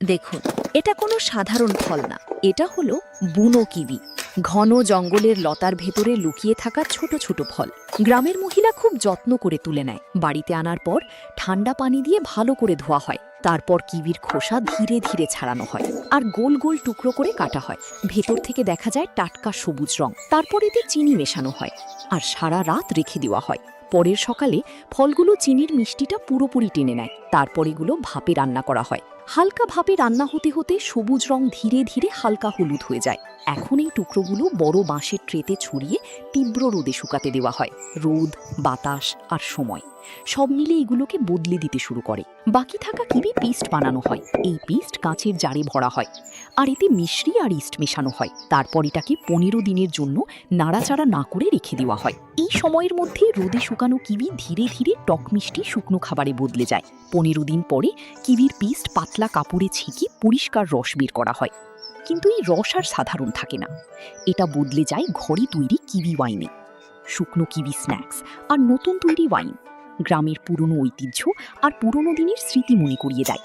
দেখুন, এটা কোনো সাধারণ ফল না। এটা হলো বুনো কিবি। ঘন জঙ্গলের লতার ভেতরে লুকিয়ে থাকা ছোট ছোট ফল। গ্রামের মহিলা খুব যত্ন করে তুলে নেয়। বাড়িতে আনার পর ঠান্ডা পানি দিয়ে ভালো করে ধোয়া হয়। তারপর কিবির খোসা ধীরে ধীরে ছাড়ানো হয় আর গোল গোল টুকরো করে কাটা হয়। ভেতর থেকে দেখা যায় টাটকা সবুজ রং। তারপর এতে চিনি মেশানো হয় আর সারা রাত রেখে দেওয়া হয়। পরের সকালে ফলগুলো চিনির মিষ্টিটা পুরোপুরি টেনে নেয়। তারপর এগুলো ভাপে রান্না করা হয়। হালকা ভাপে রান্না হতে হতে সবুজ রং ধীরে ধীরে হালকা হলুদ হয়ে যায়। এখন এই টুকরোগুলো বড় বাঁশের ট্রেতে ছড়িয়ে তীব্র রোদে শুকাতে দেওয়া হয়। রোদ, বাতাস আর সময় সব মিলে এগুলোকে বদলে দিতে শুরু করে। বাকি থাকা কিবি পিস্ট বানানো হয়। এই পিস্ট কাঁচের জারে ভরা হয় আর এতে মিশ্রি আর ইস্ট মেশানো হয়। তারপর এটাকে 15 দিনের জন্য নাড়াচাড়া না করে রেখে দেওয়া হয়। এই সময়ের মধ্যে রোদে শুকানো কিবি ধীরে ধীরে টক মিষ্টি শুকনো খাবারে বদলে যায়। 15 দিন পরে কিবির পিস্ট পাতলা কাপড়ে ছেঁকে পরিষ্কার রস বের করা হয়। কিন্তু এই রস আর সাধারণ থাকে না। এটা বদলে যায় ঘরে তৈরি কিবি ওয়াইনে। শুকনো কিবি স্ন্যাক্স আর নতুন তৈরি ওয়াইন গ্রামের পুরনো ঐতিহ্য আর পুরনো দিনের স্মৃতি মনে করিয়ে দেয়।